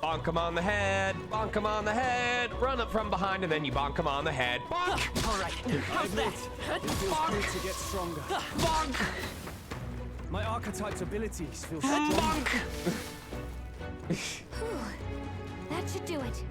Bonk him on the head, bonk him on the head, run up from behind, and then you bonk him on the head. Bonk! All right, how's that? It feels good to get stronger. Bonk! My archetype's abilities feel strong. Bonk! That should do it.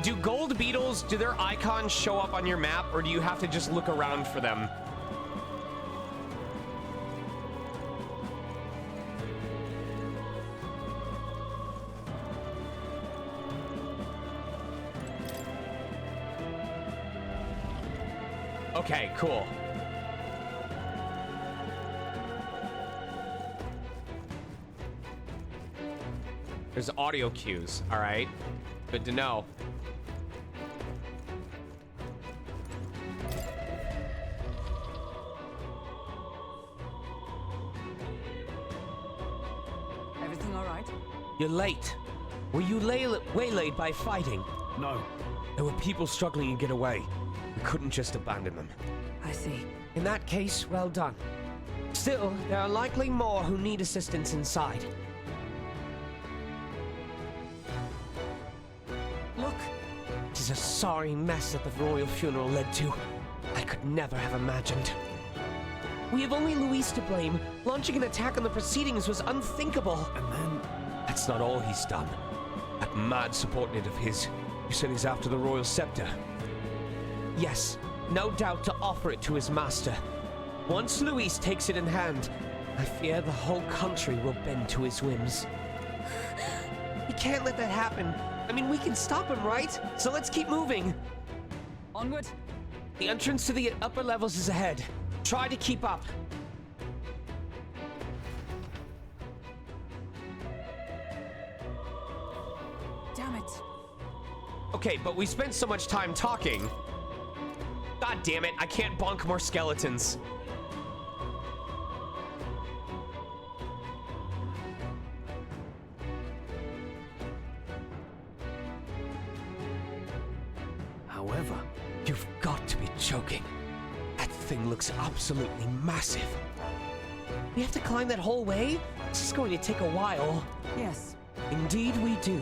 Do gold beetles, do their icons show up on your map, or do you have to just look around for them? Okay, cool. There's audio cues, all right? Good to know. Everything all right? You're late. Were you waylaid by fighting? No. There were people struggling to get away. We couldn't just abandon them. I see. In that case, well done. Still, there are likely more who need assistance inside. Look, It is a sorry mess that the royal funeral led to. I could never have imagined. We have only Luis to blame. Launching an attack on the proceedings was unthinkable. And then... That's not all he's done. That mad subordinate of his, you said he's after the royal scepter. Yes, no doubt to offer it to his master. Once Luis takes it in hand, I fear the whole country will bend to his whims. We can't let that happen. I mean, we can stop him, right? So let's keep moving. onward. The entrance to the upper levels is ahead. Try to keep up. Damn it. Okay, but we spent so much time talking. God damn it, I can't bonk more skeletons. However... You've got to be joking. That thing looks absolutely massive. We have to climb that whole way? This is going to take a while. Yes. Indeed we do.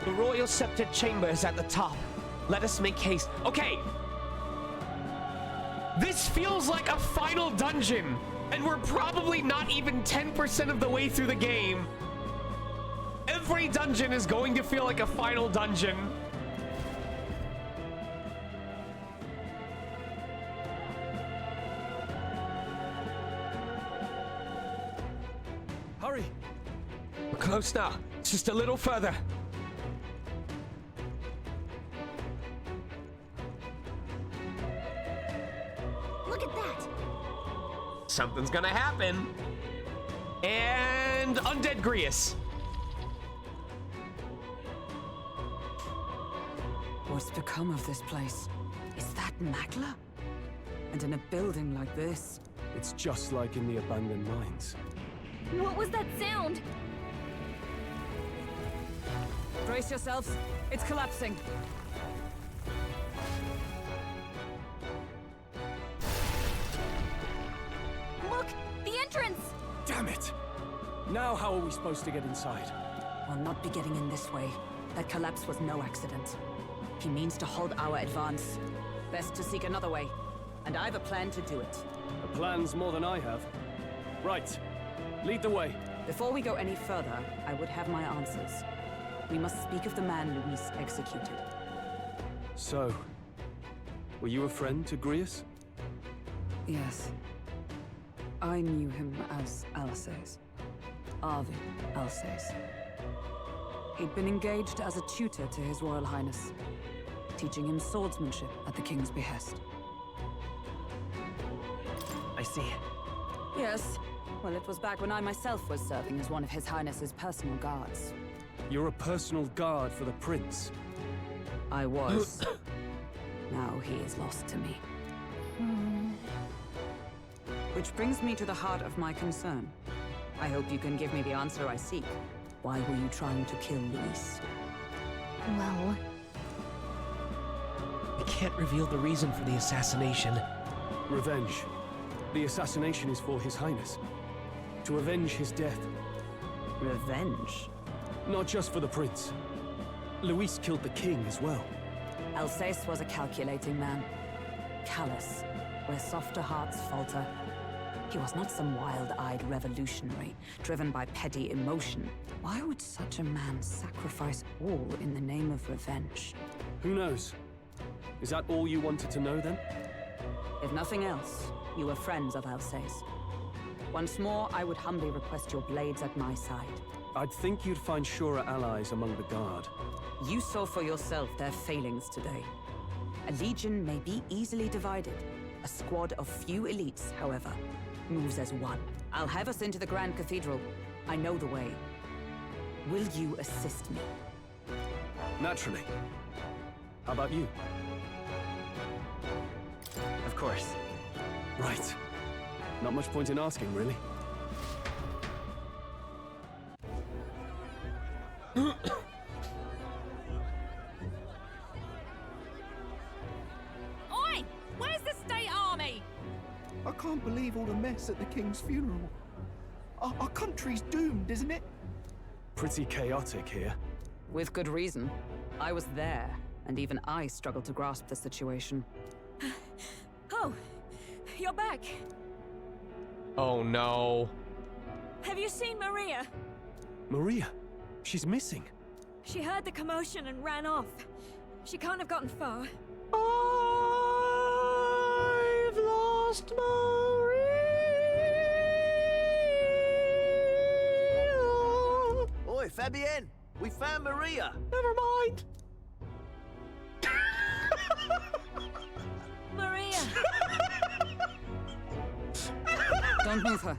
The royal scepter chamber is at the top. Let us make haste. Okay. This feels like a final dungeon, and we're probably not even 10% of the way through the game. Every dungeon is going to feel like a final dungeon. Hurry! We're close now. It's just a little further. Look at that. Something's gonna happen. And Undead Grius. What's become of this place? Is that Magla? And in a building like this? It's just like in the abandoned mines. What was that sound? Brace yourselves. It's collapsing. Look, the entrance. Damn it! Now how are we supposed to get inside? We'll not be getting in this way. That collapse was no accident. He means to halt our advance. Best to seek another way. And I've a plan to do it. A plan's more than I have. Right. Lead the way. Before we go any further, I would have my answers. We must speak of the man Luis executed. So, were you a friend to Grius? Yes. I knew him as Alsace. Arvid Alsace. He'd been engaged as a tutor to His Royal Highness, teaching him swordsmanship at the king's behest. I see. Yes. Well, it was back when I myself was serving as one of His Highness's personal guards. You're a personal guard for the prince. I was. Now he is lost to me. Which brings me to the heart of my concern. I hope you can give me the answer I seek. Why were you trying to kill Luis? Well, I can't reveal the reason for the assassination. Revenge. The assassination is for His Highness. To avenge his death. Revenge? Not just for the prince. Luis killed the king as well. Alsace was a calculating man. Callous, where softer hearts falter. He was not some wild-eyed revolutionary, driven by petty emotion. Why would such a man sacrifice all in the name of revenge? Who knows? Is that all you wanted to know then? If nothing else, you were friends of Alsace. Once more, I would humbly request your blades at my side. I'd think you'd find surer allies among the guard. You saw for yourself their failings today. A legion may be easily divided. A squad of few elites, however, moves as one. I'll have us into the Grand Cathedral. I know the way. Will you assist me? Naturally. How about you? Of course. Right. Not much point in asking, really. Oi! Where's the state army? I can't believe all the mess at the king's funeral. Our country's doomed, isn't it? Pretty chaotic here. With good reason. I was there, and even I struggled to grasp the situation. Oh, you're back. Oh no. Have you seen Maria? Maria? She's missing. She heard the commotion and ran off. She can't have gotten far. I've lost Maria. Oi, Fabienne! We found Maria! Never mind. Maria! Don't move her.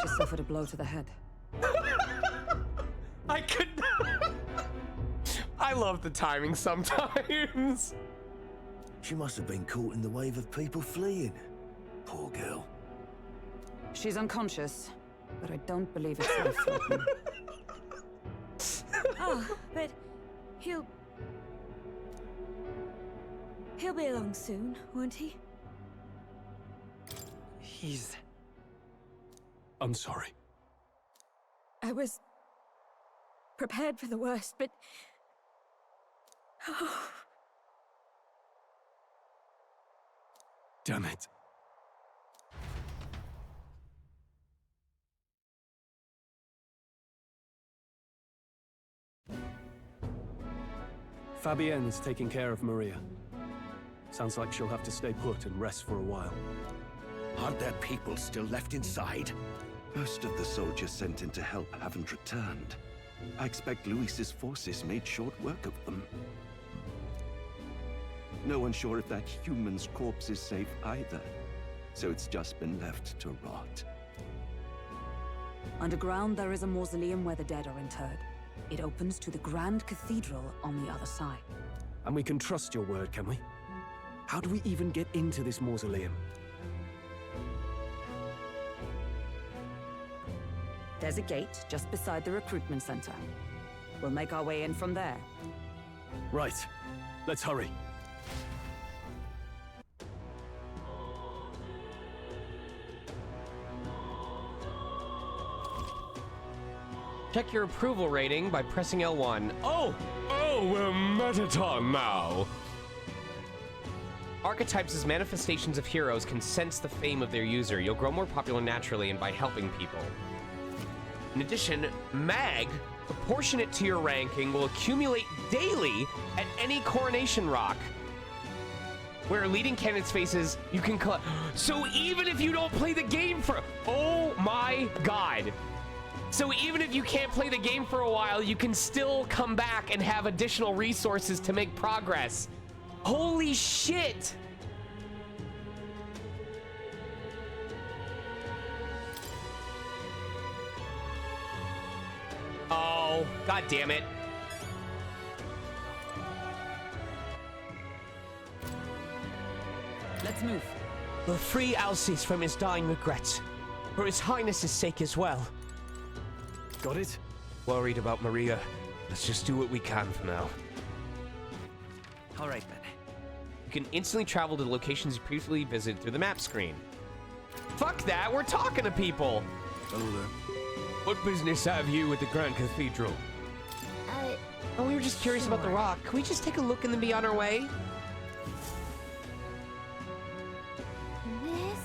She suffered a blow to the head. I could. I love the timing sometimes. She must have been caught in the wave of people fleeing. Poor girl. She's unconscious, but I don't believe it's life-threatening. Oh, but he'll be along soon, won't he? I'm sorry. I was prepared for the worst, but... Oh, Damn it. Fabienne is taking care of Maria. Sounds like she'll have to stay put and rest for a while. Aren't there people still left inside? Most of the soldiers sent in to help haven't returned. I expect Luis's forces made short work of them. No one's sure if that human's corpse is safe either, so it's just been left to rot. Underground, there is a mausoleum where the dead are interred. It opens to the Grand Cathedral on the other side. And we can trust your word, can we? How do we even get into this mausoleum? There's a gate just beside the recruitment center. We'll make our way in from there. Right. Let's hurry. Check your approval rating by pressing L1. Oh, we're Metaton now. Archetypes as manifestations of heroes can sense the fame of their user. You'll grow more popular naturally and by helping people. In addition, Mag, proportionate to your ranking, will accumulate daily at any coronation rock. Where leading candidates' faces, you can collect. So even if you don't play the game for... Oh my god. So even if you can't play the game for a while, you can still come back and have additional resources to make progress. Holy shit! Oh, god damn it. Let's move. We'll free Alsace from his dying regrets, for his highness's sake as well. Got it? Worried about Maria. Let's just do what we can for now. All right then. You can instantly travel to the locations you previously visited through the map screen. Fuck that, we're talking to people! Hello there. What business have you at the Grand Cathedral? Oh, we were just curious about the rock. Can we just take a look and then be on our way? This?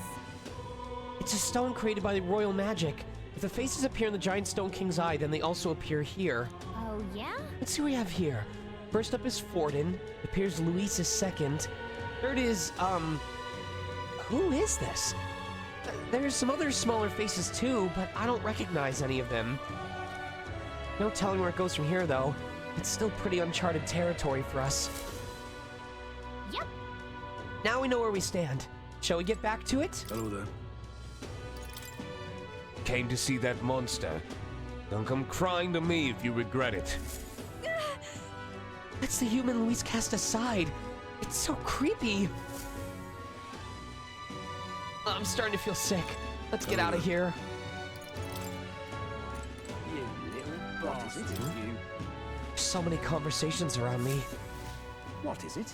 It's a stone created by the royal magic. If the faces appear in the giant stone king's eye, then they also appear here. Oh, yeah? Let's see what we have here. First up is Forden. It appears Luis is second. Third is, who is this? There's some other smaller faces too, but I don't recognize any of them. No telling where it goes from here, though. It's still pretty uncharted territory for us. Yep. Now we know where we stand. Shall we get back to it? Hello there. Came to see that monster. Don't come crying to me if you regret it. That's the human Luis cast aside. It's so creepy. I'm starting to feel sick. Let's get out of here. You little bastard, you. So many conversations around me. What is it?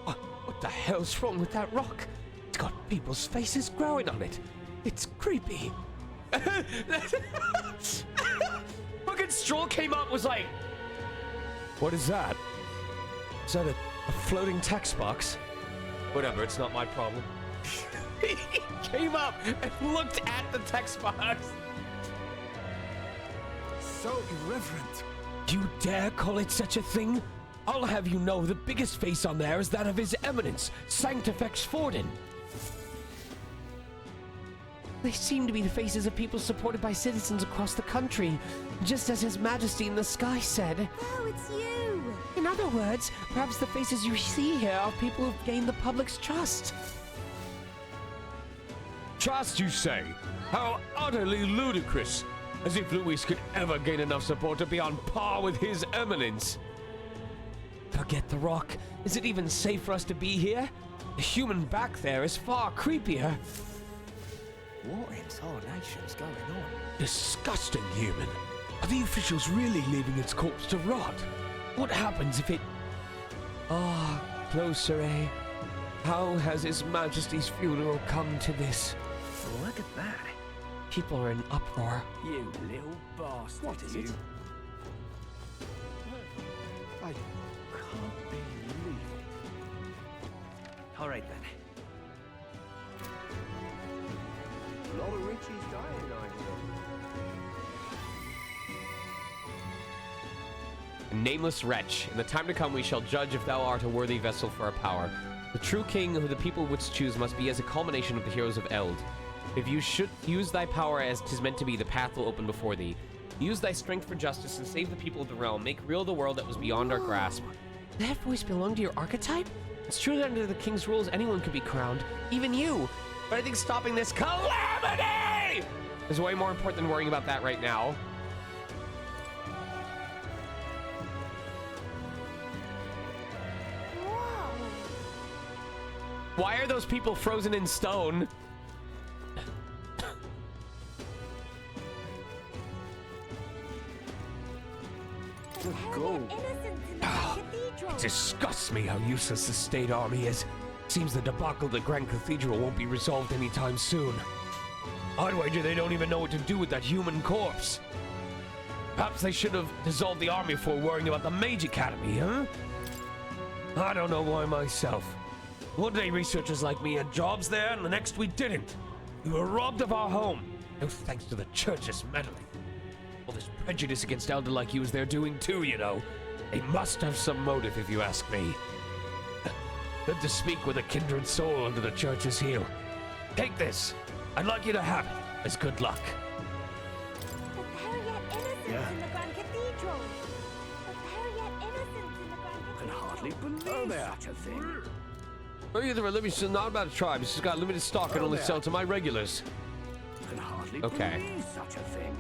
What the hell's wrong with that rock? It's got people's faces growing on it. It's creepy. Fucking Stroll came up was like, What is that? Is that a floating text box? whatever, it's not my problem. He came up and looked at the text box. So irreverent. You dare call it such a thing? I'll have you know the biggest face on there is that of His Eminence, Sanctifex Forden. They seem to be the faces of people supported by citizens across the country, just as His Majesty in the sky said. Oh, it's you! In other words, perhaps the faces you see here are people who've gained the public's trust. Trust, you say? How utterly ludicrous! As if Luis could ever gain enough support to be on par with His Eminence. Forget the rock. Is it even safe for us to be here? The human back there is far creepier. What in tarnation's going on? Disgusting human. Are the officials really leaving its corpse to rot? What happens if it... Ah, closer, eh? How has His Majesty's funeral come to this? Look at that. People are in uproar. You little bastard. What is you. it? I can't believe it. All right then. A lot of Richie's dying, I hear. A nameless wretch. In the time to come we shall judge if thou art a worthy vessel for our power. The true king who the people would choose must be as a culmination of the heroes of Eld. If you should use thy power as 'tis meant to be, the path will open before thee. Use thy strength for justice and save the people of the realm. Make real the world that was beyond our grasp. Did that voice belong to your archetype? It's true that under the king's rules anyone could be crowned, even you. But I think stopping this calamity is way more important than worrying about that right now. Whoa! Why are those people frozen in stone? But how go. are innocents in the cathedral? It disgusts me how useless the state army is. Seems the debacle at the Grand Cathedral won't be resolved anytime soon. I'd wager they don't even know what to do with that human corpse. Perhaps they should have dissolved the army before worrying about the Mage Academy, huh? I don't know why myself. One day researchers like me had jobs there, and the next we didn't. We were robbed of our home, no thanks to the church's meddling. All this prejudice against elder like you is their doing too, you know. They must have some motive, if you ask me. Good to speak with a kindred soul under the church's heel. Take this. I'd like you to have it as good luck. But there are yet innocents in the Grand Cathedral. But there are yet innocents in the Grand Can Cathedral. hardly believe such a thing. Maybe the religion is not about a tribe. It's just got limited stock and only sell to my regulars. Can hardly Okay. believe such a thing.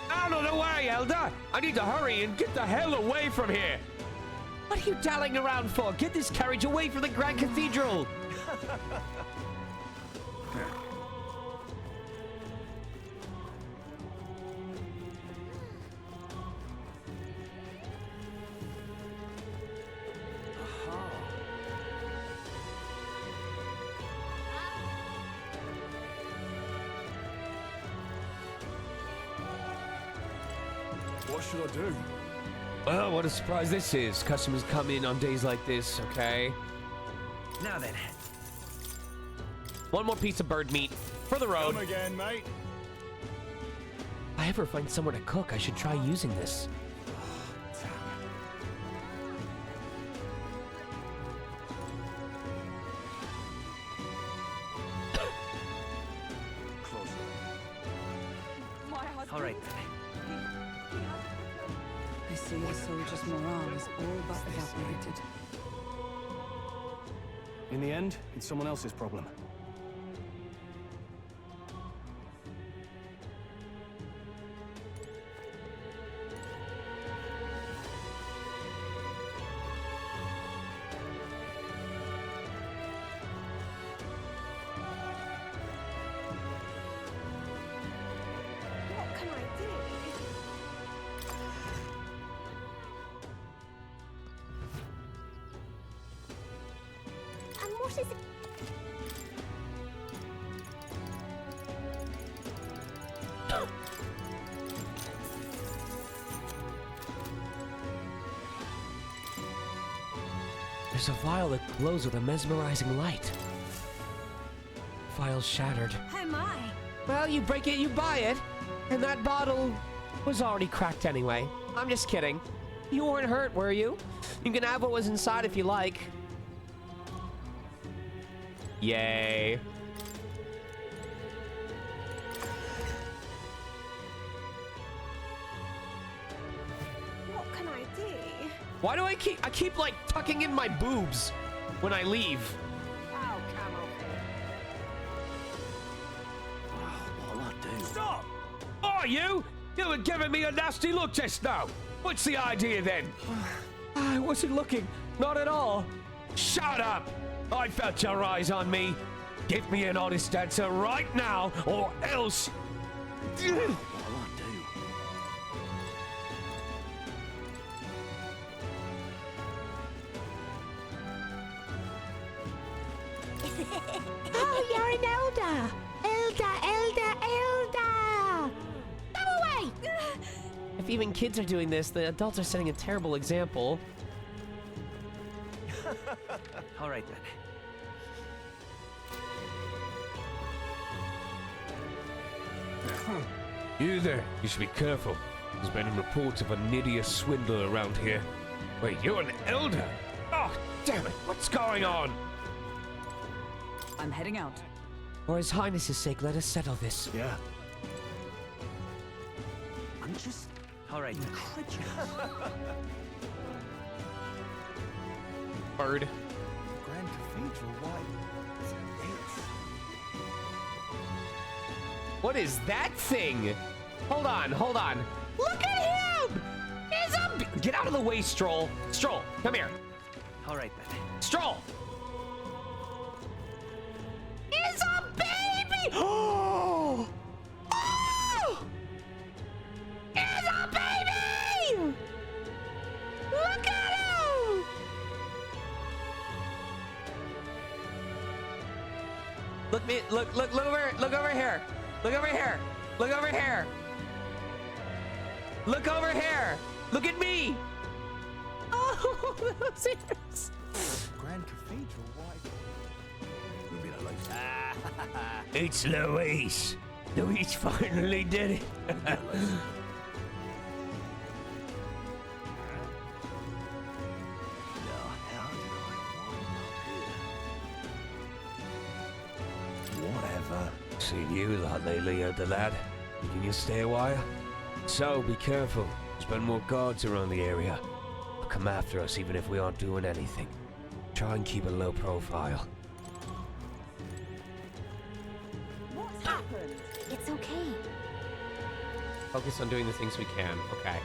Out of the way, Elder! I need to hurry and get the hell away from here! What are you dallying around for? Get this carriage away from the Grand Cathedral! what should I do? Well, what a surprise this is. Customers come in on days like this, okay? Now then. One more piece of bird meat for the road. Come again, mate. If I ever find somewhere to cook, I should try using this. All right. I see the soldiers' morale is all but evaporated. In the end, it's someone else's problem. What can I do? And what is it? There's a vial that glows with a mesmerizing light. Vial's shattered. Oh my! Well, you break it, you buy it. And that bottle was already cracked anyway. I'm just kidding. You weren't hurt, were you? You can have what was inside if you like. Yay. What can I do? Why do I keep like tucking in my boobs when I leave? Oh, come on. What'll I do? Stop! Oh, you! You were giving me a nasty look just now. What's the idea then? I wasn't looking. Not at all. Shut up! I felt your eyes on me. Give me an honest answer right now, or else. What'll I do? Oh, you're an elder! Elder! Go away! If even kids are doing this, the adults are setting a terrible example. All right then. You there, you should be careful. There's been reports of an idiot swindler around here. Wait, you're an elder? Oh, damn it, what's going on? I'm heading out. For His Highness's sake, let us settle this. Yeah. I'm just all right then. Bird. Grand Cathedral, why? What is that thing? Hold on. Look at him! He's a... Get out of the way, Stroll. Stroll, come here. All right then. Stroll! He's a baby! Oh! Oh! He's a baby! Look at him! Look over here. Look over here. Look over here. Look at me. Oh, that's serious. Grand Cathedral, why? You'll be alive. It's Luis. Luis finally did it. Whatever. Seen you a lot lately, elder lad. Thinking you'll stay a while? So, be careful. There's been more guards around the area. They'll come after us even if we aren't doing anything. Try and keep a low profile. What's happened? It's okay. Focus on doing the things we can. Okay.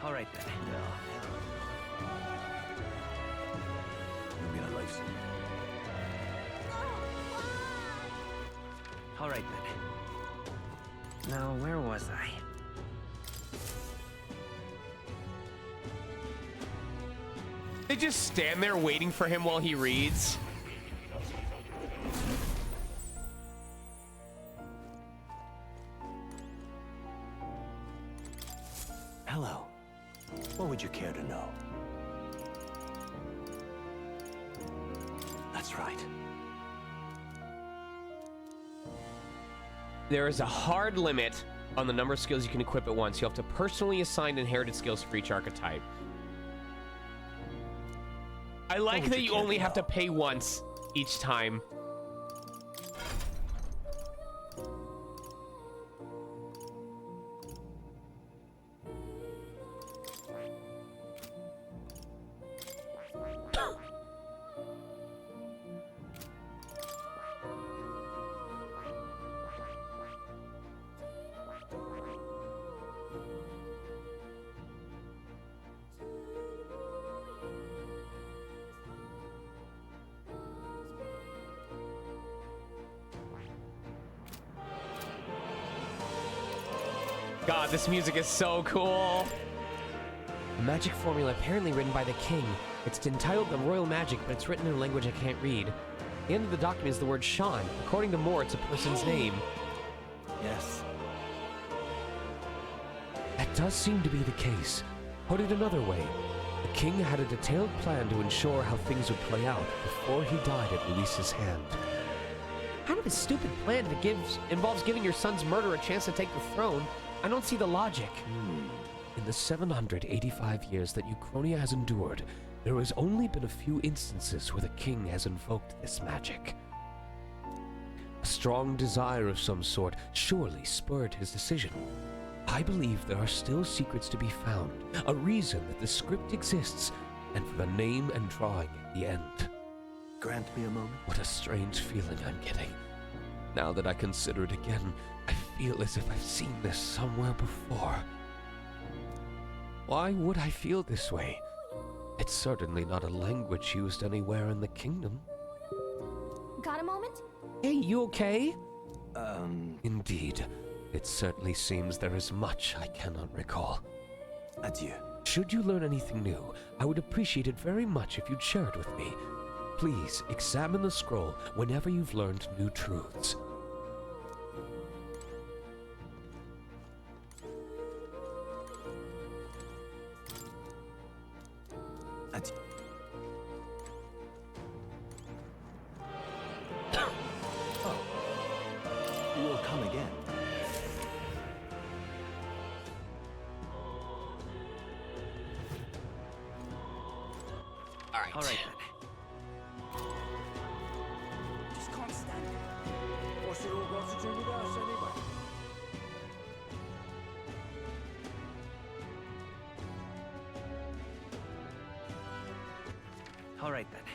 All right then. You'll be alive soon. All right then. Now, where was I? They just stand there waiting for him while he reads. Would you care to know? That's right. There is a hard limit on the number of skills you can equip at once. You'll have to personally assign inherited skills for each archetype. I like that you only have to pay once each time. God, this music is so cool. A magic formula apparently written by the king. It's entitled the Royal Magic, but it's written in a language I can't read. The end of the document is the word Sean. According to Moore, it's a person's name. Yes. That does seem to be the case. Put it another way, the king had a detailed plan to ensure how things would play out before he died at Luis's hand. Kind of a stupid plan that involves giving your son's murderer a chance to take the throne. I don't see the logic. In the 785 years that Uchronia has endured, there has only been a few instances where the king has invoked this magic. A strong desire of some sort surely spurred his decision. I believe there are still secrets to be found, a reason that the script exists, and for the name and drawing at the end. Grant me a moment. What a strange feeling I'm getting. Now that I consider it again, I feel as if I've seen this somewhere before. Why would I feel this way? It's certainly not a language used anywhere in the kingdom. Got a moment? Hey, you okay? Indeed. It certainly seems there is much I cannot recall. Adieu. Should you learn anything new, I would appreciate it very much if you'd share it with me. Please examine the scroll whenever you've learned new truths. Adieu. Oh. You will come again. All right. Then. Just can't stand it. What's it all got to do with us anyway? All right then.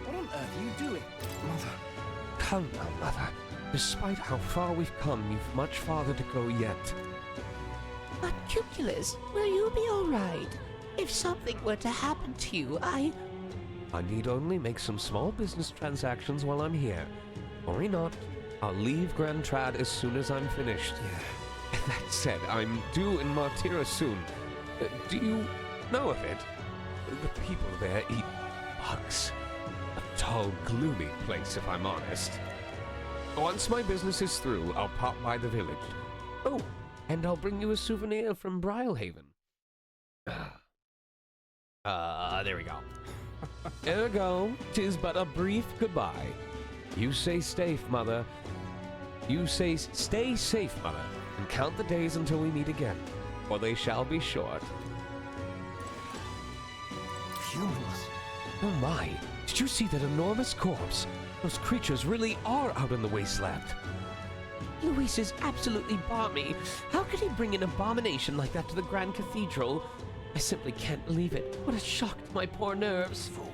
What on earth are you doing? Mother. Come now, Mother. Despite how far we've come, you've much farther to go yet. But Cuculus, will you be alright? If something were to happen to you, I need only make some small business transactions while I'm here. Worry not. I'll leave Grand Trad as soon as I'm finished. That said, I'm due in Martira soon. Do you know of it? The people there eat bugs. A dull, gloomy place, if I'm honest. Once my business is through, I'll pop by the village. Oh, and I'll bring you a souvenir from Brylehaven. There we go. Ergo, 'tis but a brief goodbye. You say safe, Mother. You say stay safe, Mother, and count the days until we meet again, for they shall be short. Humans. Oh my, did you see that enormous corpse? Those creatures really are out in the wasteland. Luis is absolutely balmy. How could he bring an abomination like that to the Grand Cathedral? I simply can't believe it. What a shock to my poor nerves. Fool.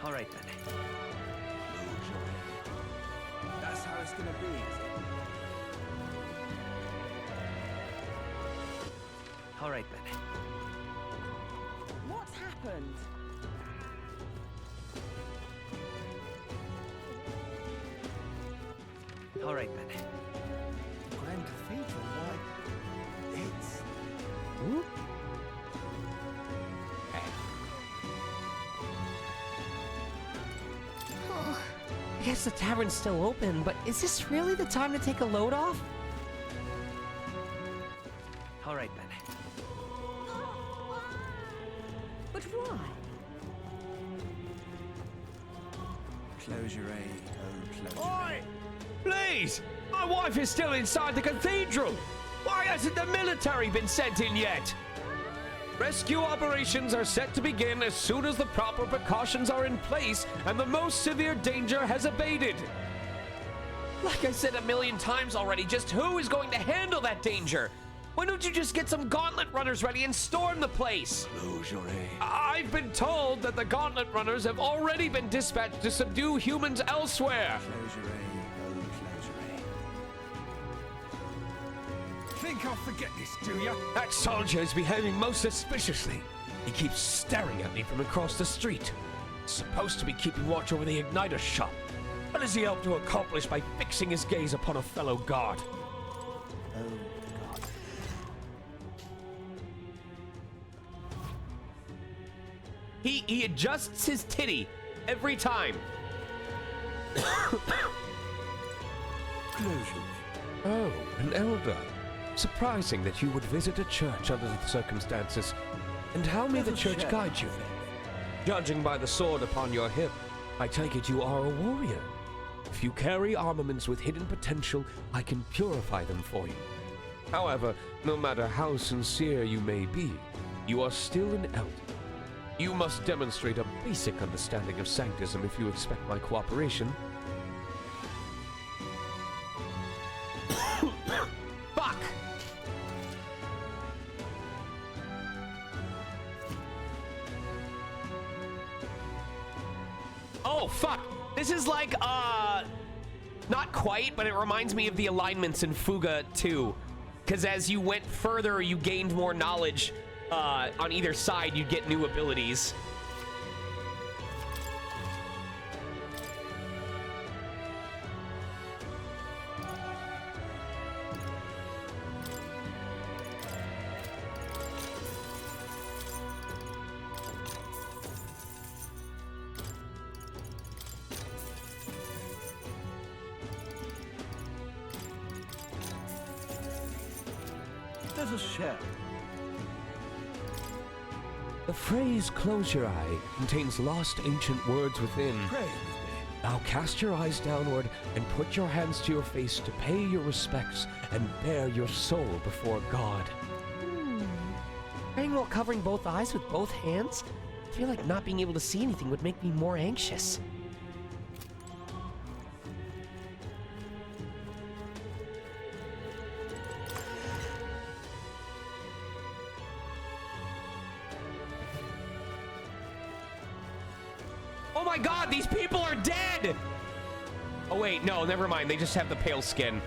All right then. That's how it's gonna be, is it? All right then. What's happened? All right then. Grand Cathedral, why? It's... I guess the tavern's still open, but is this really the time to take a load off? All right, then. But why? Close your eye. Oh, close your Oi! Please! My wife is still inside the cathedral! Why hasn't the military been sent in yet? Rescue operations are set to begin as soon as the proper precautions are in place and the most severe danger has abated. Like I said a million times already, just who is going to handle that danger? Why don't you just get some gauntlet runners ready and storm the place? Close your eye. I've been told that the gauntlet runners have already been dispatched to subdue humans elsewhere. Close your eye. Oh, close your eye. Think I'll forget this, do ya? That soldier is behaving most suspiciously. He keeps staring at me from across the street. He's supposed to be keeping watch over the igniter shop. What does he hope to accomplish by fixing his gaze upon a fellow guard? Oh, God. He adjusts his titty every time. Close your eye. Oh, an elder. Surprising that you would visit a church under the circumstances. And how may the church guide you? Judging by the sword upon your hip, I take it you are a warrior. If you carry armaments with hidden potential, I can purify them for you. However, no matter how sincere you may be, you are still an elder. You must demonstrate a basic understanding of sanctism if you expect my cooperation. Fuck! Oh, fuck! This is like, not quite, but it reminds me of the alignments in Fuga 2. Because as you went further, you gained more knowledge. On either side, you'd get new abilities. Let us share. The phrase "close your eye" contains lost ancient words within. Pray with me. Now cast your eyes downward and put your hands to your face to pay your respects and bare your soul before God. Praying while covering both eyes with both hands? I feel like not being able to see anything would make me more anxious. Oh my god, these people are dead! Oh wait, no, never mind. They just have the pale skin.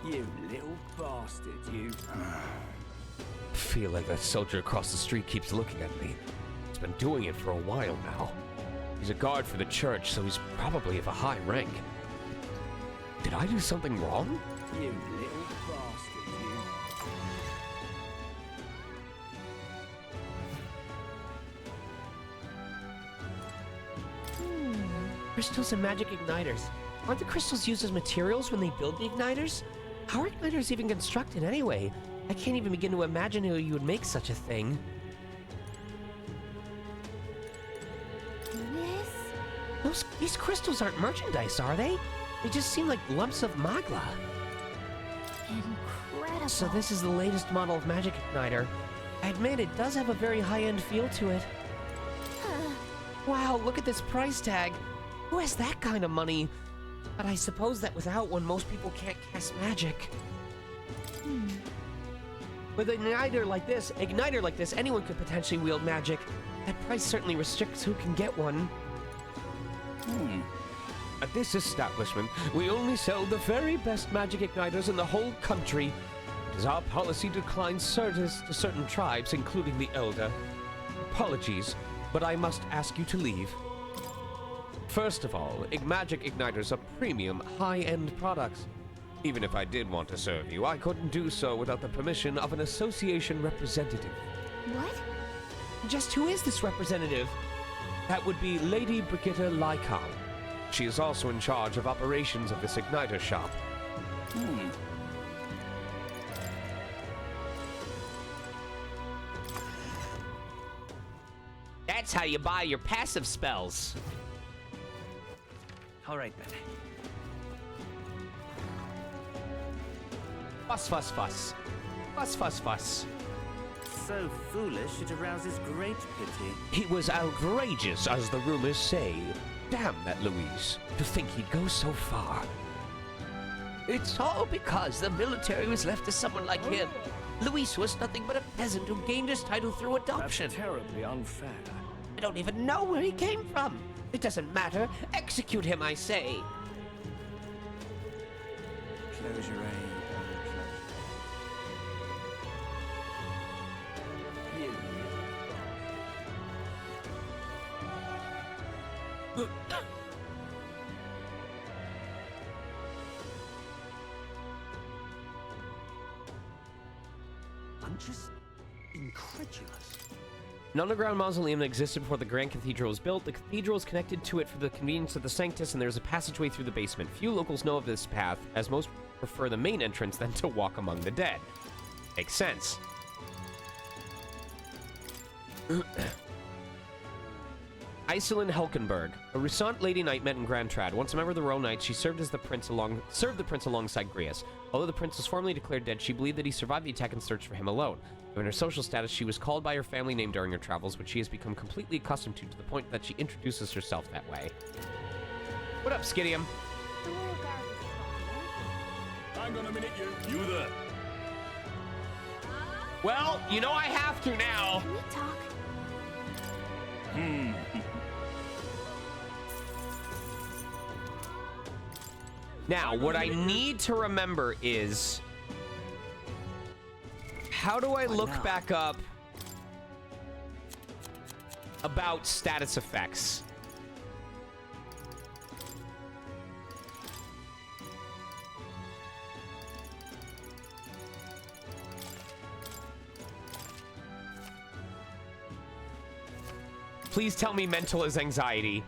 You little bastard, you. I feel like that soldier across the street keeps looking at me. He's been doing it for a while now. He's a guard for the church, so he's probably of a high rank. Did I do something wrong? You little bastard, you. Crystals and magic igniters. Aren't the crystals used as materials when they build the igniters? How are igniters even constructed anyway? I can't even begin to imagine how you would make such a thing. These crystals aren't merchandise, are they? They just seem like lumps of magla. Incredible. So this is the latest model of magic igniter. I admit it does have a very high-end feel to it. Wow, look at this price tag. Who has that kind of money? But I suppose that without one, most people can't cast magic. With an igniter like this, anyone could potentially wield magic. That price certainly restricts who can get one. At this establishment, we only sell the very best magic igniters in the whole country. It is our policy to decline service to certain tribes, including the Elder. Apologies, but I must ask you to leave. First of all, magic igniters are premium, high-end products. Even if I did want to serve you, I couldn't do so without the permission of an association representative. What? Just who is this representative? That would be Lady Brigitta Lycon. She is also in charge of operations of this igniter shop. That's how you buy your passive spells. All right then. Fuss, fuss, fuss. Fuss, fuss, fuss. So foolish it arouses great pity. He was outrageous, as the rumors say. Damn that Louise, to think he'd go so far. It's all because the military was left to someone like him. Luis was nothing but a peasant who gained his title through adoption. That's terribly unfair. I don't even know where he came from. It doesn't matter. Execute him, I say. Closure aid. I'm just incredulous. An underground mausoleum that existed before the Grand Cathedral was built. The cathedral is connected to it for the convenience of the Sanctus, and there's a passageway through the basement. Few locals know of this path, as most prefer the main entrance than to walk among the dead. Makes sense. Iselin Helkenberg, a Rusant Lady Knight met in Grand Trad. Once a member of the Royal Knights, she served the prince alongside Grius. Although the prince was formally declared dead, she believed that he survived the attack and searched for him alone. Given her social status, she was called by her family name during her travels, which she has become completely accustomed to the point that she introduces herself that way. What up, Skidium? The royal guard is Hang on a minute, you there. Well, you know I have to now. Can we talk? Now, what I need to remember is... how do I look back up about status effects? Please tell me mental is anxiety.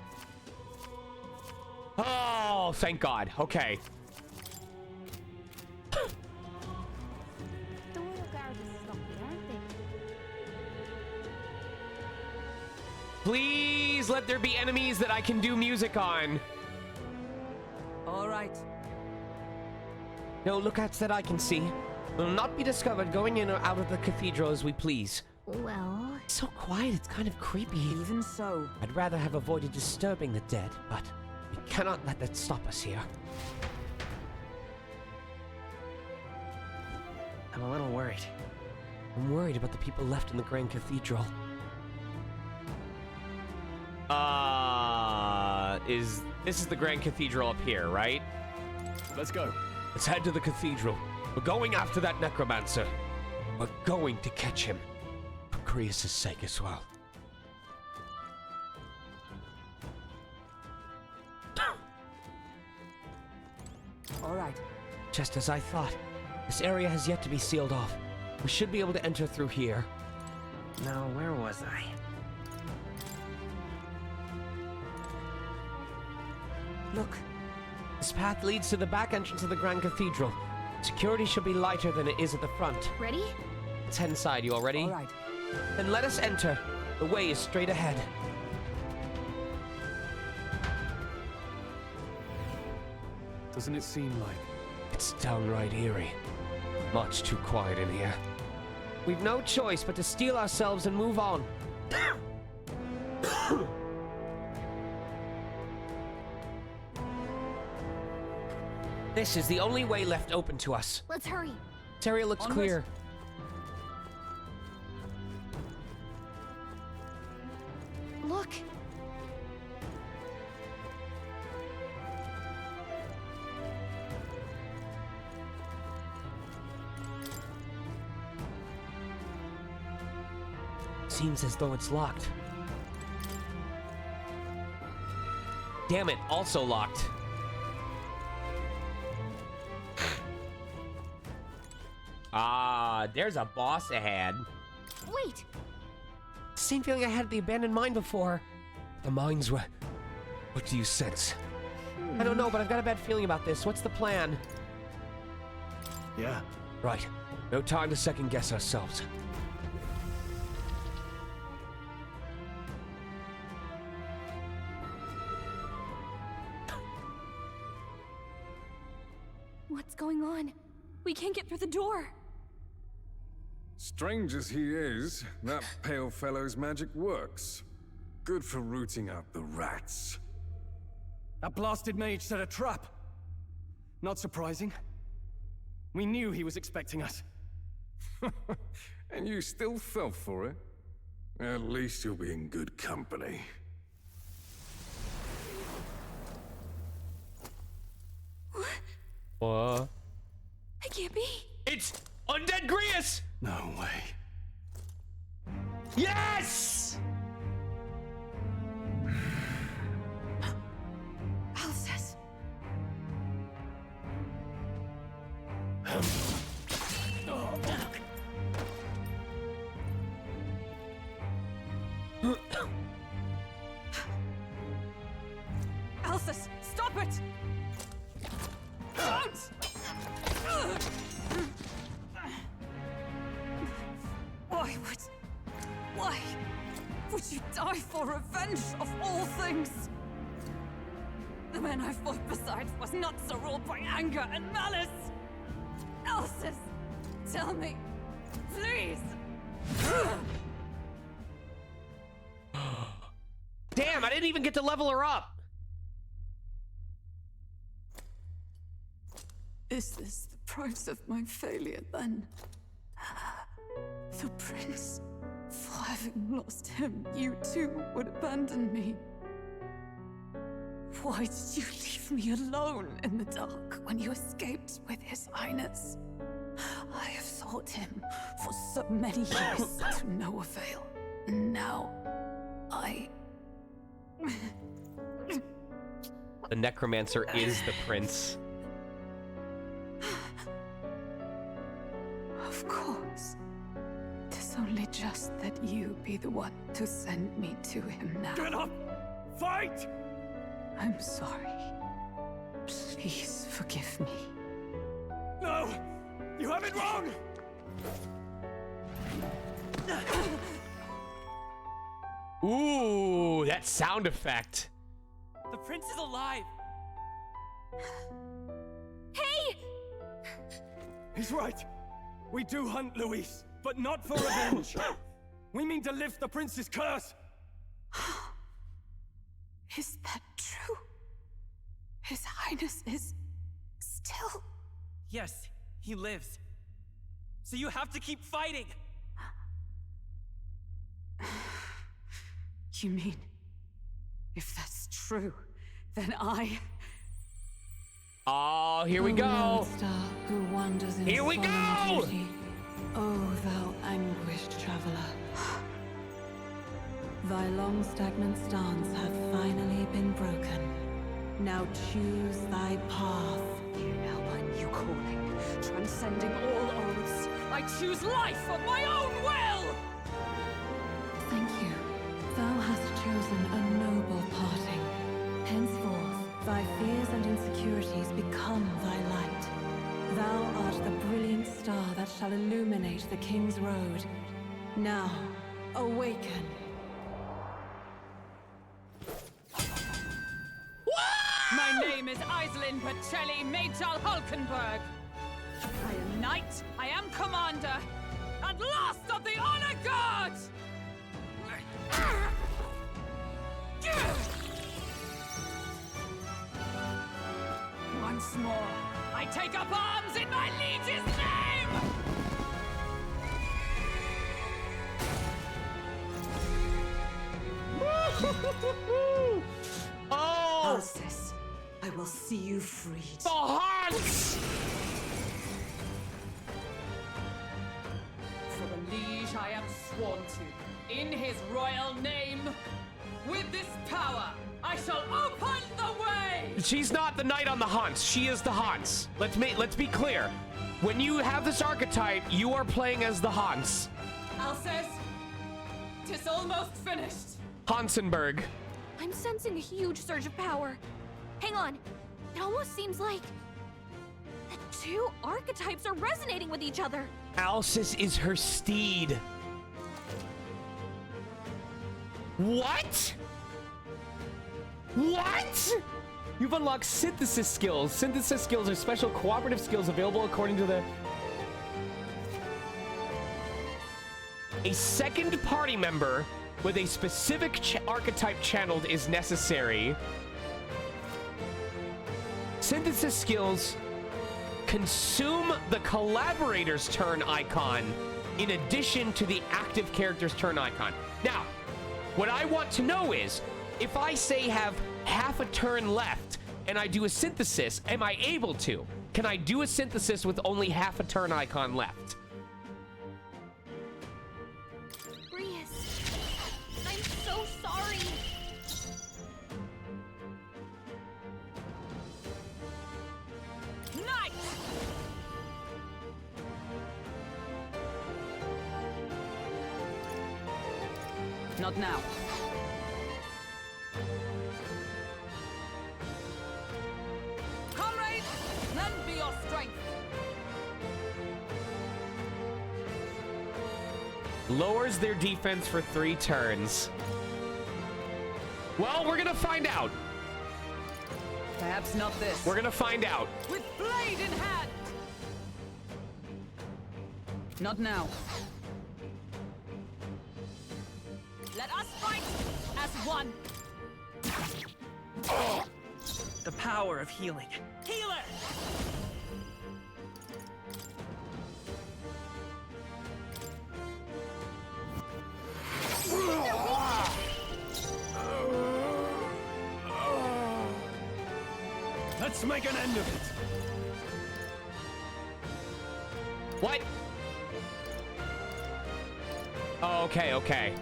Oh, thank God. Okay. The royal guard is sloppy, aren't they? Please let there be enemies that I can do music on. All right. No lookouts that I can see. Will not be discovered going in or out of the cathedral as we please. Well... So quiet, it's kind of creepy. Even so. I'd rather have avoided disturbing the dead, but we cannot let that stop us here. I'm a little worried. I'm worried about the people left in the Grand Cathedral. This is the Grand Cathedral up here, right? Let's go. Let's head to the cathedral. We're going after that necromancer. We're going to catch him. For Grius' sake as well. All right. Just as I thought. This area has yet to be sealed off. We should be able to enter through here. Now, where was I? Look. This path leads to the back entrance of the Grand Cathedral. Security should be lighter than it is at the front. Ready? Let's head inside. You all ready? All right. Then let us enter. The way is straight ahead. Doesn't it seem like... It's downright eerie. Much too quiet in here. We've no choice but to steel ourselves and move on. This is the only way left open to us. Let's hurry. This area looks Onwards. clear. Look. Seems as though it's locked. Damn it, also locked. There's a boss ahead. Wait. Same feeling I had at the abandoned mine before. The mines were... What do you sense? I don't know, but I've got a bad feeling about this. What's the plan? Yeah. Right. No time to second guess ourselves. What's going on? We can't get through the door. Strange as he is, that pale fellow's magic works. Good for rooting out the rats. That blasted mage set a trap. Not surprising. We knew he was expecting us. And you still fell for it? At least you'll be in good company. What? I can't be. It's Undead Grius! No way. Yes! Alcest. Alcest, stop it! Don't! Why would you die for revenge of all things? The man I fought beside was not so ruled by anger and malice. Alcest, tell me, please. Damn, I didn't even get to level her up. Is this the price of my failure, then? The prince, for having lost him, you too would abandon me. Why did you leave me alone in the dark when you escaped with his highness? I have sought him for so many years to no avail, and now I... The necromancer is the prince. Of course. 'Tis only just that you be the one to send me to him now. Get up! Fight! I'm sorry. Please forgive me. No! You have it wrong! Ooh, that sound effect. The prince is alive! Hey! He's right. We do hunt Luis, but not for revenge. We mean to lift the prince's curse. Is that true? His Highness is still... Yes, he lives. So you have to keep fighting! You mean, if that's true, then I... Oh, here we go. Who wanders in Here we go! beauty. Oh, thou anguished traveler. Thy long stagnant stance hath finally been broken. Now choose thy path. Now my new calling, transcending all oaths, I choose life of my own will! Thank you. Thou hast chosen a noble parting. Henceforth, thy fears and insecurities become thy light. Thou art the brilliant star that shall illuminate the King's Road. Now, awaken. My name is Iselin Pacelli Majal Hulkenberg. I am knight, I am commander, and last of the Honor Guard! Once more, I take up arms in my liege's name! Oh! Alcest, I will see you freed. The hearts! For the liege I am sworn to, in his royal name, with this power, I shall open the way! She's not the knight on the Hunts. She is the Hunts. Let's be clear. When you have this archetype, you are playing as the Hunts. Alcest, 'tis almost finished. Hansenberg. I'm sensing a huge surge of power. Hang on. It almost seems like the two archetypes are resonating with each other. Alcys is her steed. What? What? You've unlocked synthesis skills. Synthesis skills are special cooperative skills available according to the... A second party member with a specific archetype channeled is necessary. Synthesis skills consume the collaborator's turn icon in addition to the active character's turn icon. Now, what I want to know is, if I say have half a turn left and I do a synthesis, am I able to? Can I do a synthesis with only half a turn icon left? Brius, I'm so sorry. Knight! Not now. Comrades, lend me your strength. Lowers their defense for 3 turns. Well, we're gonna find out. Perhaps not this. We're gonna find out. With blade in hand. Not now. Let us fight as one. The power of healing. Healer! Let's make an end of it. What? Oh, okay, okay.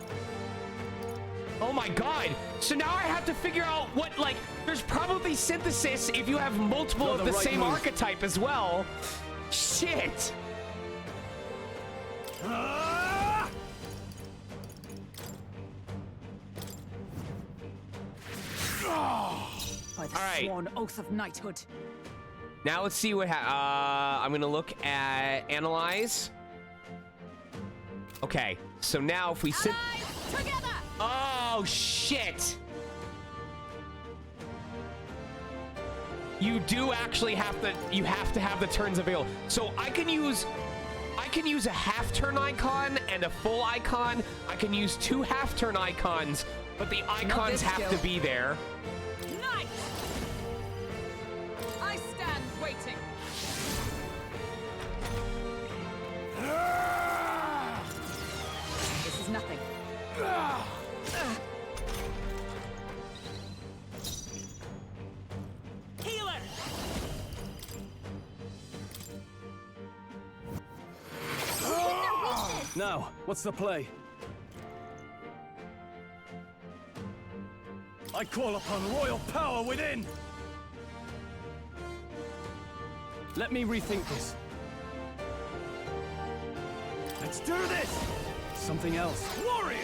Oh my god. So now I have to figure out what, like, there's probably synthesis if you have multiple You're of the the right same move. archetype as well. Shit. By the All right. sworn oath of knighthood. Now let's see what I'm gonna look at analyze. Okay, so now if we sit. Allies, together! Oh shit! You do actually have to. You have to have the turns available. So I can use a half turn icon and a full icon. I can use 2 half turn icons, but the icons this have skill. to be there. Knight! I stand waiting. This is nothing. Healer! Now, what's the play? I call upon royal power within! Let me rethink this. Let's do this! Something else. Warrior!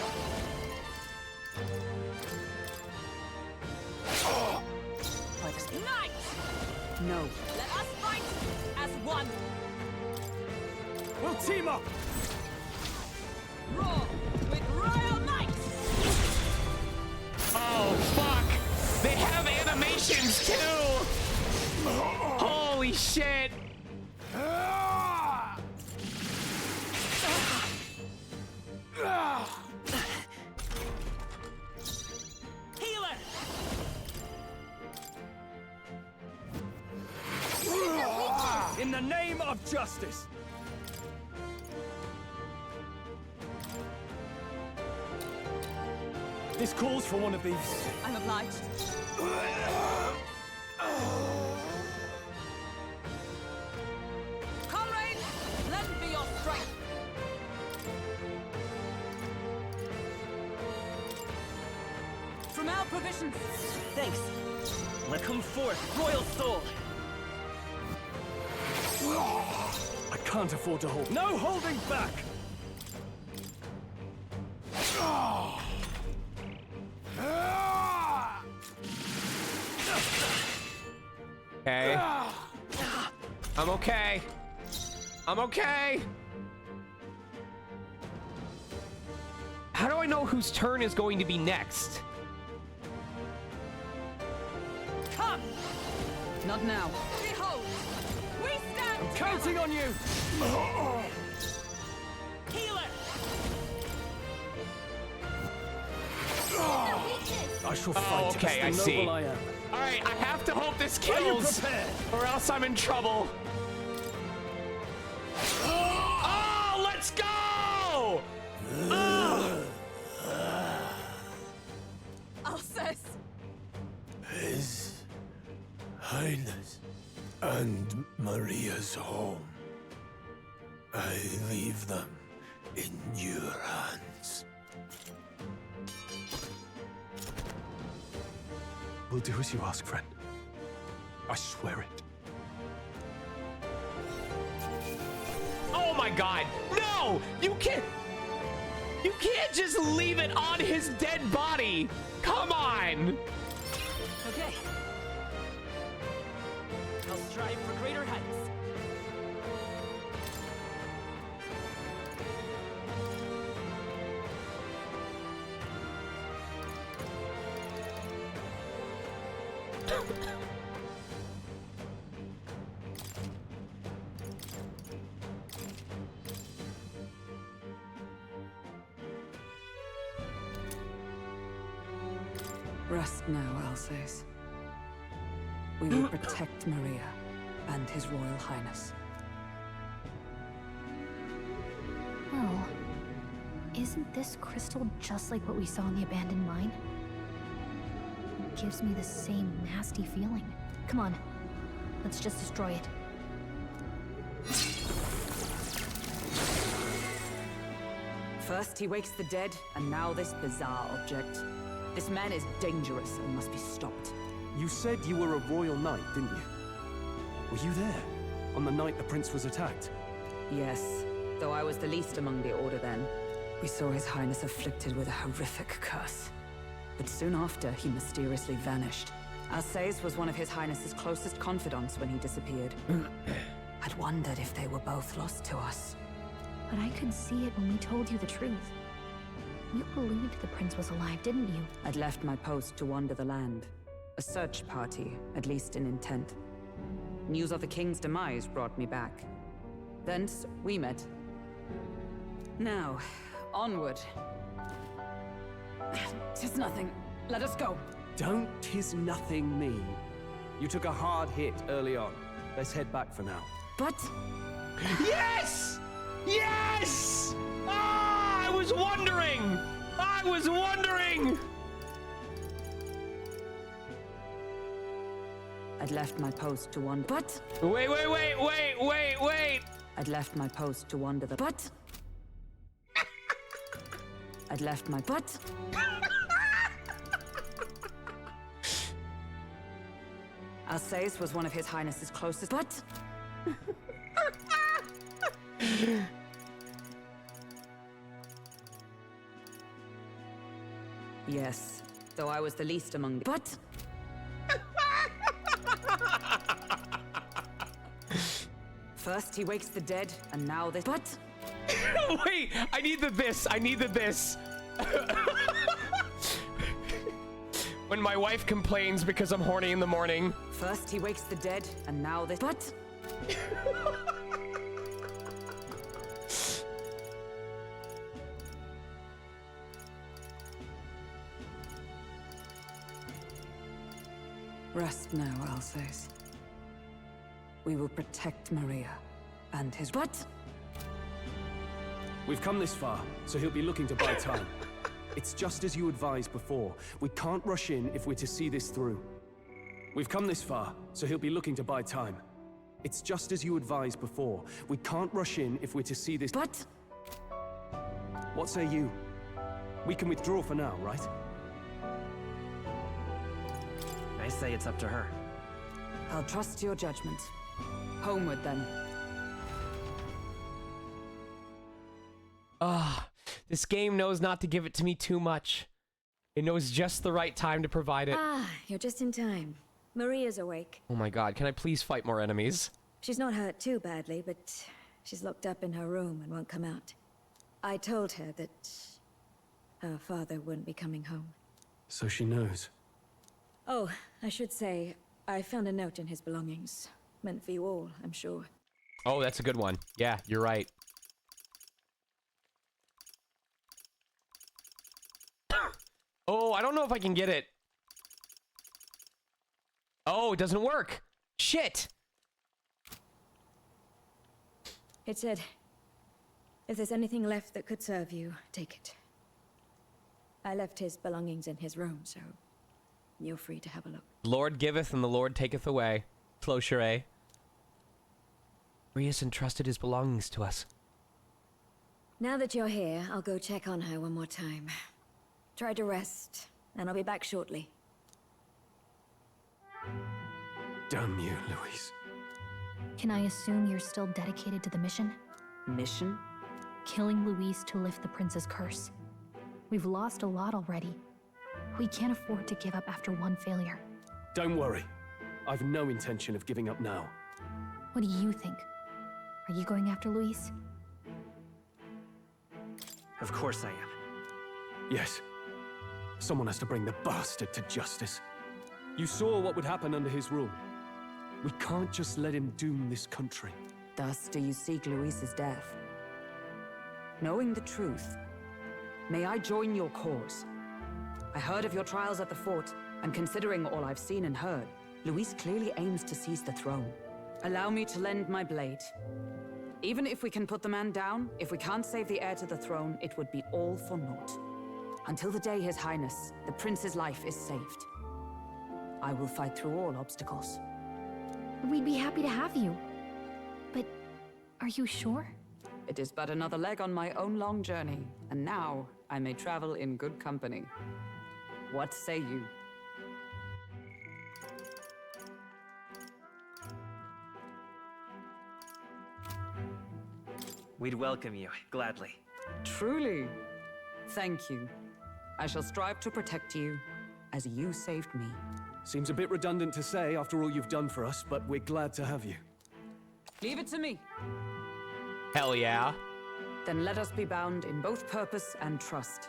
By the knight! No. Let us fight as one. We'll team up! Roar with royal might! Oh fuck! They have animations too. Holy shit! Healer! In the name of justice! This calls for one of these. I'm obliged. Comrades, lend me your strength. From our provisions. Thanks. Let come forth, royal soul! I can't afford to hold. No holding back! Okay. I'm okay. I'm okay. How do I know whose turn is going to be next? Come! Not now. Behold, we stand I'm counting on you! Healer! I shall Oh, fight okay, I as the see. noble I am. All right, I have to hope this Are you kills, prepared? or else I'm in trouble. Oh, let's go! Alsace. His Highness and Maria's home. I leave them in your hands. We'll do as you ask, friend. I swear it. Oh my God! No, you can't. You can't just leave it on his dead body. Come on. Okay. I'll strive for greater heights. Rest now, Alsace. We will protect Maria and His Royal Highness. Oh. Isn't this crystal just like what we saw in the abandoned mine? It gives me the same nasty feeling. Come on. Let's just destroy it. First he wakes the dead, and now this bizarre object. This man is dangerous and must be stopped. You said you were a royal knight, didn't you? Were you there on the night the prince was attacked? Yes, though I was the least among the Order then. We saw His Highness afflicted with a horrific curse. But soon after, he mysteriously vanished. Alsace was one of His Highness's closest confidants when he disappeared. I'd wondered if they were both lost to us. But I could see it when we told you the truth. You believed the prince was alive, didn't you? I'd left my post to wander the land. A search party, at least in intent. News of the king's demise brought me back. Thence, we met. Now, onward. 'Tis nothing. Let us go. Don't tis nothing me. You took a hard hit early on. Let's head back for now. But... Yes! Yes! Ah, I was wondering! I was wondering! I'd left my post to wander... But... Wait. I'd left my post to wander the... But... I'd left my... But... Alsace was one of His Highness's closest... But... Yes, though I was the least among the... But... First he wakes the dead, and now this... But... Wait, I need the this. I need the this. When my wife complains because I'm horny in the morning. First he wakes the dead, and now this... But... Rest now, Alsace. We will protect Maria and his... But... We've come this far, so he'll be looking to buy time. It's just as you advised before. We can't rush in if we're to see this through. We've come this far, so he'll be looking to buy time. It's just as you advised before. We can't rush in if we're to see this... But... What say you? We can withdraw for now, right? I say it's up to her. I'll trust your judgment. Homeward, then. Ah, this game knows not to give it to me too much. It knows just the right time to provide it. Ah, you're just in time. Maria's awake. Oh my god, can I please fight more enemies? She's not hurt too badly, but she's locked up in her room and won't come out. I told her that her father wouldn't be coming home. So she knows. Oh, I should say, I found a note in his belongings. Meant for you all, I'm sure. Oh, that's a good one. Yeah, you're right. Oh, I don't know if I can get it. Oh, it doesn't work. Shit. It said, if there's anything left that could serve you, take it. I left his belongings in his room, so you're free to have a look. Lord giveth and the Lord taketh away. Closure. Maria's entrusted his belongings to us. Now that you're here, I'll go check on her one more time. Try to rest, and I'll be back shortly. Damn you, Louise. Can I assume you're still dedicated to the mission? Mission? Killing Luis to lift the prince's curse. We've lost a lot already. We can't afford to give up after one failure. Don't worry. I've no intention of giving up now. What do you think? Are you going after Luis? Of course I am. Yes. Someone has to bring the bastard to justice. You saw what would happen under his rule. We can't just let him doom this country. Thus do you seek Luis's death. Knowing the truth, may I join your cause? I heard of your trials at the fort, and considering all I've seen and heard, Luis clearly aims to seize the throne. Allow me to lend my blade. Even if we can put the man down, if we can't save the heir to the throne, it would be all for naught. Until the day His Highness, the prince's life is saved. I will fight through all obstacles. We'd be happy to have you. But are you sure? It is but another leg on my own long journey, and now I may travel in good company. What say you? We'd welcome you, gladly. Truly? Thank you. I shall strive to protect you, as you saved me. Seems a bit redundant to say after all you've done for us, but we're glad to have you. Leave it to me. Hell yeah. Then let us be bound in both purpose and trust.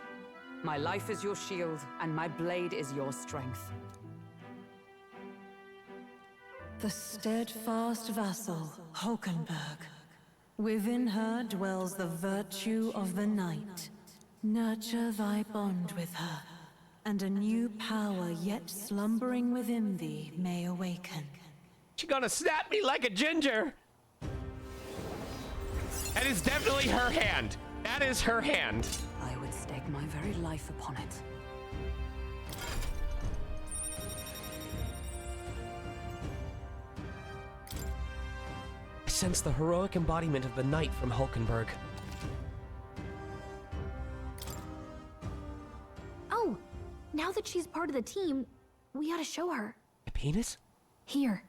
My life is your shield, and my blade is your strength. The steadfast vassal, Hulkenberg. Within her dwells the virtue of the night. Nurture thy bond with her, and a new power yet slumbering within thee may awaken. She's gonna snap me like a ginger. That is definitely her hand. That is her hand. I would stake my very life upon it. I sense the heroic embodiment of the knight from Hulkenberg. Oh, now that she's part of the team, we ought to show her. A penis? Here.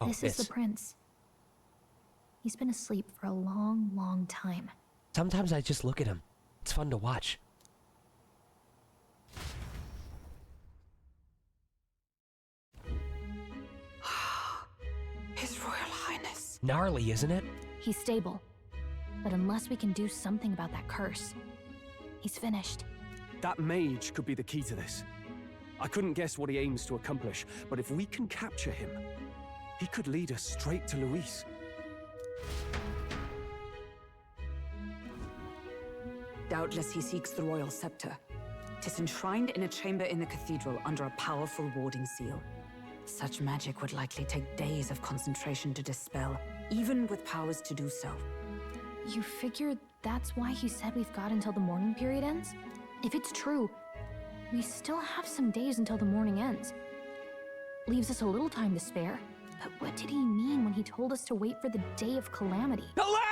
Oh, This is the prince. He's been asleep for a long, long time. Sometimes I just look at him. It's fun to watch. His Royal Highness. Gnarly, isn't it? He's stable. But unless we can do something about that curse, he's finished. That mage could be the key to this. I couldn't guess what he aims to accomplish, but if we can capture him, he could lead us straight to Luis. Doubtless he seeks the royal scepter. 'Tis enshrined in a chamber in the cathedral under a powerful warding seal. Such magic would likely take days of concentration to dispel, even with powers to do so. You figure that's why he said we've got until the mourning period ends? If it's true, we still have some days until the mourning ends. Leaves us a little time to spare. But what did he mean when he told us to wait for the day of calamity? Calamity!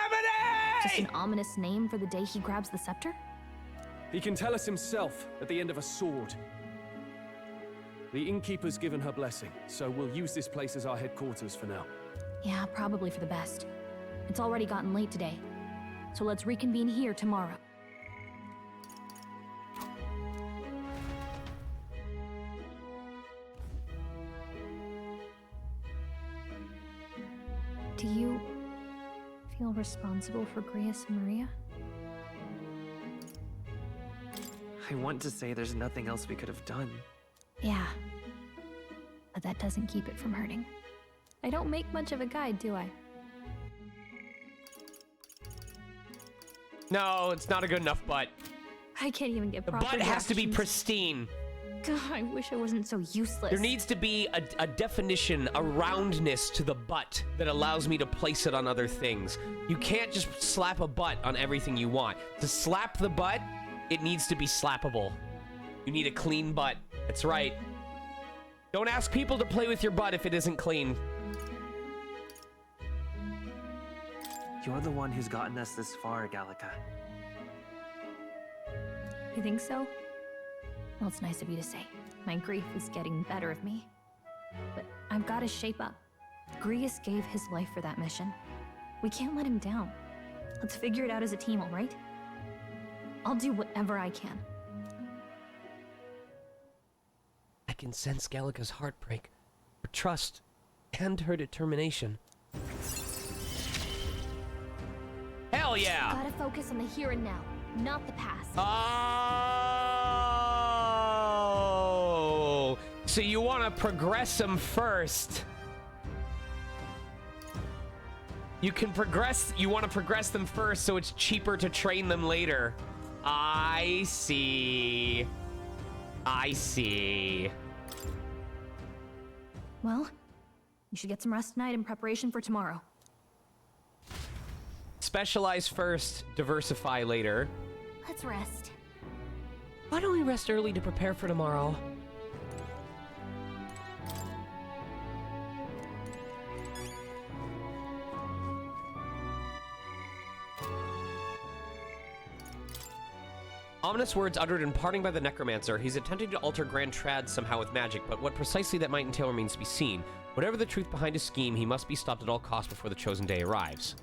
Just an ominous name for the day he grabs the scepter? He can tell us himself at the end of a sword. The innkeeper's given her blessing, so we'll use this place as our headquarters for now. Yeah, probably for the best. It's already gotten late today, so let's reconvene here tomorrow. Do you feel responsible for Grius and Maria? I want to say there's nothing else we could have done. Yeah. But that doesn't keep it from hurting. I don't make much of a guide, do I? No, it's not a good enough butt. I can't even get The proper butt has to be reactions. pristine. God, I wish I wasn't so useless. There needs to be a definition, a roundness to the butt that allows me to place it on other things. You can't just slap a butt on everything you want. To slap the butt, it needs to be slappable. You need a clean butt. That's right. Don't ask people to play with your butt if it isn't clean. You're the one who's gotten us this far, Gallica. You think so? Well, it's nice of you to say. My grief is getting the better of me. But I've got to shape up. Grius gave his life for that mission. We can't let him down. Let's figure it out as a team, all right? I'll do whatever I can. I can sense Gallica's heartbreak, her trust, and her determination. Hell yeah! Gotta focus on the here and now, not the past. Oh! So you want to progress them first. You can progress, you want to progress them first so it's cheaper to train them later. I see. I see. Well, you should get some rest tonight in preparation for tomorrow. Specialize first, diversify later. Let's rest. Why don't we rest early to prepare for tomorrow? Ominous words uttered in parting by the necromancer. He's attempting to alter Grand Trad somehow with magic, but what precisely that might entail remains to be seen. Whatever the truth behind his scheme, he must be stopped at all costs before the chosen day arrives.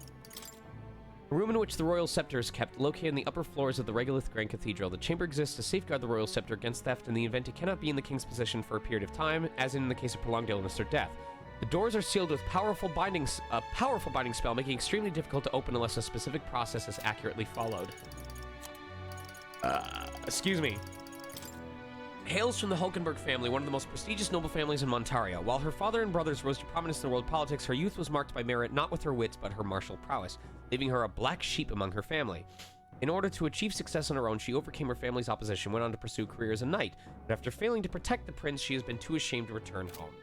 A room in which the royal scepter is kept, located in the upper floors of the Regolith Grand Cathedral. The chamber exists to safeguard the royal scepter against theft in the event it cannot be in the king's possession for a period of time, as in the case of prolonged illness or death. The doors are sealed with a powerful binding spell, making it extremely difficult to open unless a specific process is accurately followed. Excuse me. Hails from the Hulkenberg family, one of the most prestigious noble families in Montaria. While her father and brothers rose to prominence in the world politics, her youth was marked by merit not with her wits, but her martial prowess, leaving her a black sheep among her family. In order to achieve success on her own, she overcame her family's opposition, went on to pursue a career as a knight, but after failing to protect the prince, she has been too ashamed to return home.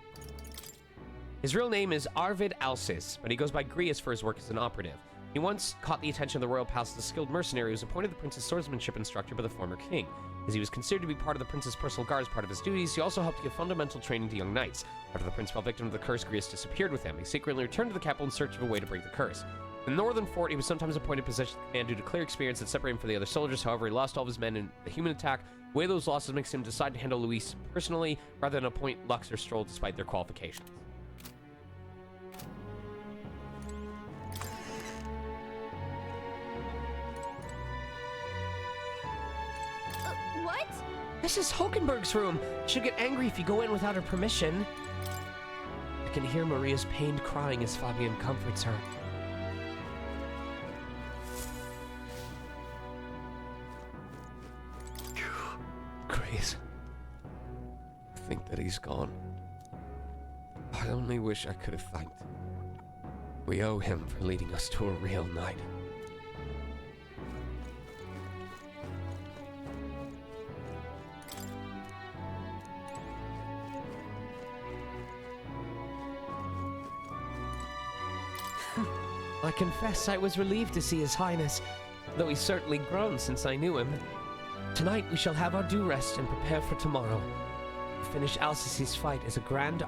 His real name is Arvid Alsis, but he goes by Grius for his work as an operative. He once caught the attention of the royal palace as a skilled mercenary who was appointed the prince's swordsmanship instructor by the former king. As he was considered to be part of the prince's personal guard as part of his duties, he also helped give fundamental training to young knights. After the prince fell victim to the curse, Grius disappeared with him. He secretly returned to the capital in search of a way to break the curse. In the northern fort, he was sometimes appointed position command due to clear experience that separated him from the other soldiers. However, he lost all of his men in the human attack. The way those losses makes him decide to handle Luis personally, rather than appoint Lux or Stroll despite their qualifications. What? This is Hulkenberg's room. She'll get angry if you go in without her permission. I can hear Maria's pained crying as Fabian comforts her. Grace, I think that he's gone. I only wish I could have thanked him. We owe him for leading us to a real night. I confess I was relieved to see His Highness, though he's certainly grown since I knew him. Tonight we shall have our due rest and prepare for tomorrow. To finish Alcisi's fight as a grand